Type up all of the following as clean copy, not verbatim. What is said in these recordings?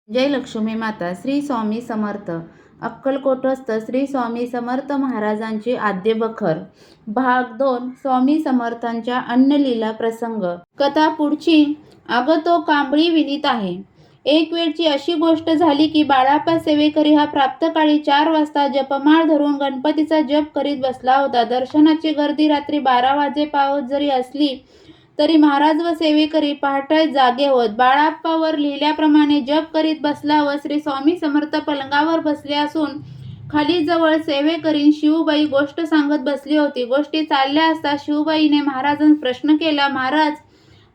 जय लक्ष्मी माता. श्री स्वामी समर्थ. अक्कलकोटस्थ श्री स्वामी समर्थ महाराजांची आद्य बखर. भाग 2. स्वामी समर्थांच्या अन्नलीला प्रसंग. कथा पुढची. अगं तो कांबळी विनीत आहे. एक वेळची अशी गोष्ट झाली की बाळाप्पा सेवेकरी हा प्रातःकाळी 4 वाजता जपमाळ धरून गणपतीचा जप करीत बसला होता. दर्शनाची गर्दी रात्री 12 वाजेपावत जरी असली तरी महाराज व सेवेकरी पहाटे जागे होत. बाळाप्पावर लिहिल्याप्रमाणे जप करीत बसला व श्री स्वामी समर्थ पलंगावर बसले असून खाली जवळ सेवेकरीण शिवबाई गोष्ट सांगत बसली होती. गोष्टी चालल्या असता शिवबाईने महाराजांस प्रश्न केला, महाराज,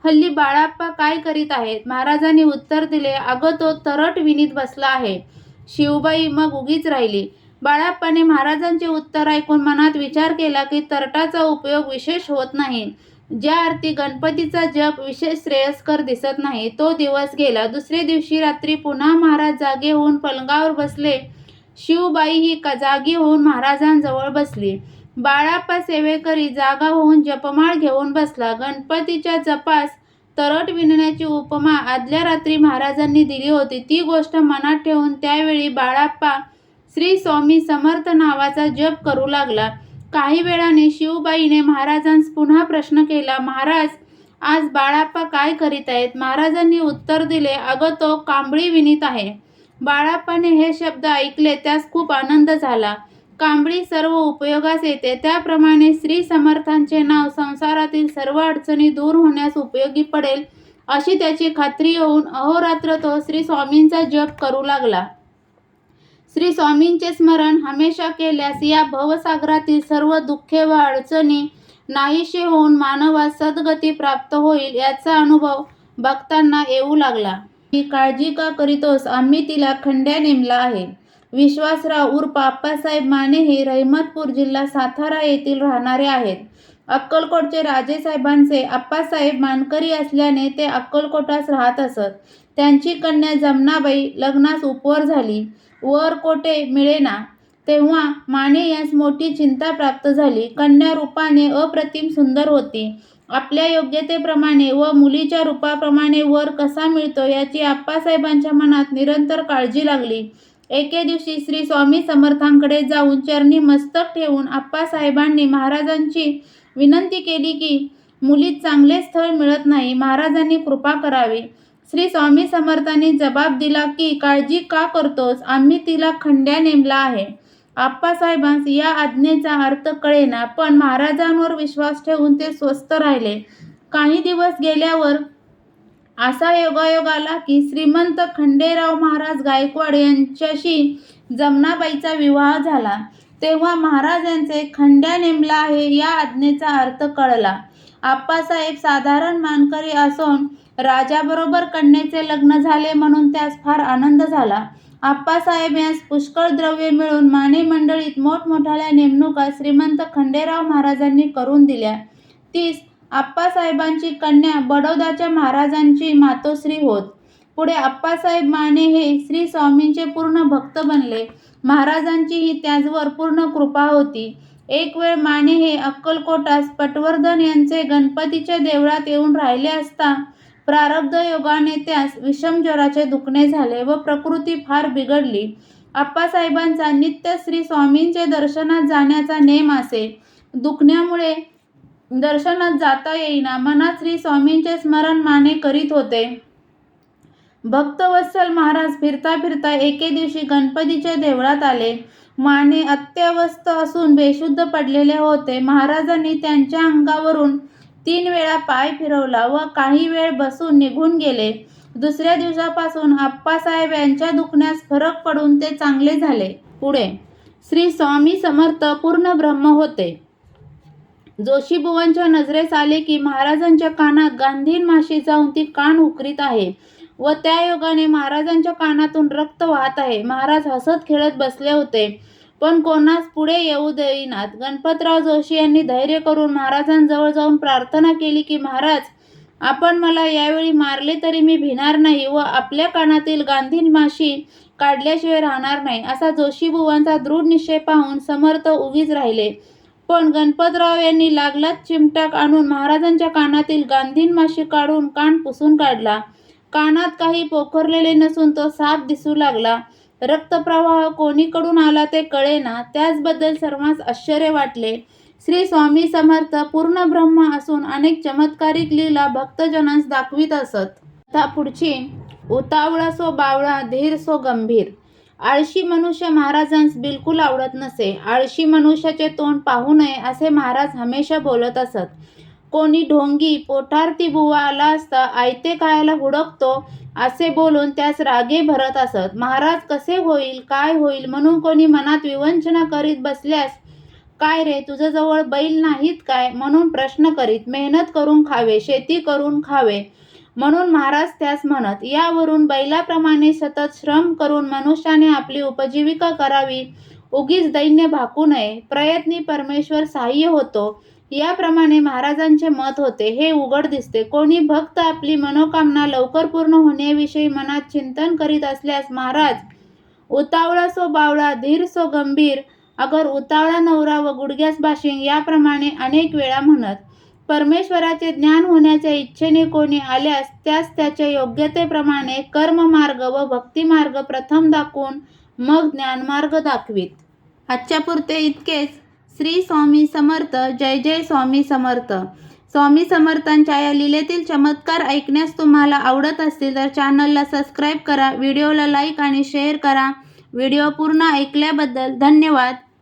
हल्ली बाळाप्पा काय करीत आहेत? महाराजांनी उत्तर दिले, अगं तो तरट विनीत बसला आहे. शिवबाई मग उगीच राहिली. बाळाप्पाने महाराजांचे उत्तर ऐकून मनात विचार केला की तरटाचा उपयोग विशेष होत नाही. ज्या अर्थी गणपतीचा जप विशेष श्रेयस्कर दिसत नाही. तो दिवस गेला. दुसरे दिवशी रात्री पुन्हा महाराज जागे होऊन पलंगावर बसले. शिवबाई ही जागी होऊन महाराजांजवळ बसली. बाळाप्पा सेवेकरी जागा होऊन जपमाळ घेऊन बसला. गणपतीच्या जपास तरट विणण्याची उपमा आदल्या रात्री महाराजांनी दिली होती. ती गोष्ट मनात ठेवून त्यावेळी बाळाप्पा श्री स्वामी समर्थ नावाचा जप करू लागला. काही वेळाने शिवबाईने महाराजांस पुन्हा प्रश्न केला, महाराज, आज बाळाप्पा काय करीत आहेत? महाराजांनी उत्तर दिले, अगं तो कांबळी विणीत आहे. बाळाप्पाने हे शब्द ऐकले. त्यास खूप आनंद झाला. कांबळी सर्व उपयोगास येते. त्याप्रमाणे श्री समर्थांचे नाव संसारातील सर्व अडचणी दूर होण्यास उपयोगी पडेल अशी त्याची खात्री होऊन अहोरात्र तो श्री स्वामींचा जप करू लागला. श्री स्वामींचे स्मरण हमेशा केल्यास या भवसागरातील सर्व दुःखे व अडचणी नाहीशे होऊन मानवास सद्गती प्राप्त होईल याचा अनुभव भक्तांना येऊ लागला. ही काळजी का करीतोस? आम्ही तिला खंड्या नेमला आहे. विश्वासराव उर्फ आप्पासाहेब माने हे रहमतपूर जिल्हा सातारा येथील राहणारे आहेत. अक्कलकोटचे राजेसाहेबांचे आप्पासाहेब मानकरी असल्याने ते अक्कलकोटास राहत असत. त्यांची कन्या जमनाबाई लग्नास उपवर झाली. वर कोठे मिळेना तेव्हा माने यास मोठी चिंता प्राप्त झाली. कन्या रूपाने अप्रतिम सुंदर होती. आपल्या योग्यतेप्रमाणे व मुलीच्या रूपाप्रमाणे वर कसा मिळतो याची आप्पासाहेबांच्या मनात निरंतर काळजी लागली. एके दिवशी श्री स्वामी समर्थांकडे जाऊन चरणी मस्तक ठेवून आप्पासाहेबांनी महाराजांची विनंती केली की मुलीत चांगले स्थळ मिळत नाही, महाराजांनी कृपा करावी. श्री स्वामी समर्थांनी जबाब दिला की काळजी का करतोस? आम्ही तिला खंड्या नेमला आहे. आप्पासाहेबांस या आज्ञेचा अर्थ कळेना, पण महाराजांवर विश्वास ठेवून ते स्वस्थ राहिले. काही दिवस गेल्यावर असा योगायोग आला की श्रीमंत खंडेराव महाराज गायकवाड यांच्याशी जमनाबाईचा विवाह झाला. तेव्हा महाराजांचे खंड्या नेमला आहे या आज्ञेचा अर्थ कळला. आप्पासाहेब साधारण मानकरी असून राजाबरोबर कन्येचे लग्न झाले म्हणून त्यास फार आनंद झाला. आप्पासाहेब यांस पुष्कळ द्रव्य मिळून माने मंडळीत मोठमोठ्या नेमणुका श्रीमंत खंडेराव महाराजांनी करून दिल्या. तीस आप्पासाहेबांची कन्या बडोद्याच्या महाराजांची मातोश्री होत. पुढे आप्पासाहेब माने हे श्री स्वामींचे पूर्ण भक्त बनले. महाराजांचीही त्याचवर पूर्ण कृपा होती. एक वेळ माने हे अक्कलकोटास पटवर्धन यांचे गणपतीच्या देवळात येऊन राहिले असता प्रारब्ध योगाने त्यास विषमज्वराचे दुखणे झाले व प्रकृती फार बिघडली. आप्पासाहेबांचा नित्य श्री स्वामींचे दर्शनात जाण्याचा नेम असे. दुखण्यामुळे दर्शनात जाता येईना. मनात श्री स्वामींचे स्मरण माने करीत होते. भक्तवत्सल महाराज फिरता फिरता एके दिवशी गणपतीच्या देवळात आले. माने अत्यवस्थ असून बेशुद्ध पडलेले होते. महाराजांनी त्यांच्या अंगावरून 3 वेळा पाय फिरवला व काही वेळ बसून निघून गेले. दुसऱ्या दिवसापासून आप्पासाहेब यांच्या दुखण्यास फरक पडून ते चांगले झाले. पुढे श्री स्वामी समर्थ पूर्ण ब्रह्म होते. जोशीबुवांच्या नजरेस आले की महाराजांच्या कानात गांधीन माशी जाऊन ती कान उकरीत आहे व त्या योगाने महाराजांच्या कानातून रक्त वाहत आहे. महाराज हसत खेळत बसले होते, पण कोणास पुढे येऊ देईनात. गणपतराव जोशी यांनी धैर्य करून महाराजांजवळ जाऊन प्रार्थना केली की महाराज, आपण मला यावेळी मारले तरी मी भिणार नाही व आपल्या कानातील गांधीन माशी काढल्याशिवाय राहणार नाही. असा जोशीबुवांचा दृढ निश्चय पाहून समर्थ उगीच राहिले. पण गणपतराव यांनी लागलाच चिमटाक आणून महाराजांच्या कानातील गांधीन माशी काढून कान पुसून काढला. कानात काही पोखरलेले नसून तो साफ दिसू लागला. रक्तप्रवाह कोणीकडून आला ते कळेना. त्याचबद्दल सर्वांस आश्चर्य वाटले. श्री स्वामी समर्थ पूर्ण ब्रह्म असून अनेक चमत्कारिक लीला भक्तजनांस दाखवित असत. कथा पुढची. उतावळा सो बावळा, धीर सो गंभीर. आळशी मनुष्य महाराजांस बिलकुल आवडत नसे. आळशी मनुष्याचे तोंड पाहू नये असे महाराज हमेशा बोलत असत. कोणी ढोंगी पोटार्थी बुवा आला असता आयते खायला हुडकतो असे बोलून त्यास रागे भरत असत. महाराज कसे होईल काय होईल म्हणून कोणी मनात विवंचना करीत बसल्यास, काय रे तुझ्याजवळ बैल नाहीत काय म्हणून प्रश्न करीत. मेहनत करून खावे, शेती करून खावे म्हणून महाराज त्यास म्हणत. यावरून बैलाप्रमाणे सतत श्रम करून मनुष्याने आपली उपजीविका करावी, उगीच दैन्य भाकू नये, प्रयत्नी परमेश्वर सहाय्य होतो, याप्रमाणे महाराजांचे मत होते हे उघड दिसते. कोणी भक्त आपली मनोकामना लवकर पूर्ण होण्याविषयी मनात चिंतन करीत असल्यास महाराज उतावळा सो बावळा, धीर सो गंभीर, अगर उतावळा नवरा व गुडघ्यास बाशिंग याप्रमाणे अनेक वेळा म्हणत. परमेश्वराचे ज्ञान होण्याच्या इच्छेने कोणी आल्यास त्यास त्याच्या योग्यतेप्रमाणे कर्ममार्ग व भक्तिमार्ग प्रथम दाखवून मग ज्ञानमार्ग दाखवीत. आजच्या पुरते इतकेच. श्री स्वामी समर्थ. जय जय स्वामी समर्थ. स्वामी समर्थांच्या या लीलेतील चमत्कार ऐकण्यास तुम्हाला आवडत असतील तर चॅनलला सबस्क्राईब करा, व्हिडिओला लाईक आणि शेअर करा. व्हिडिओ पूर्ण ऐकल्याबद्दल धन्यवाद.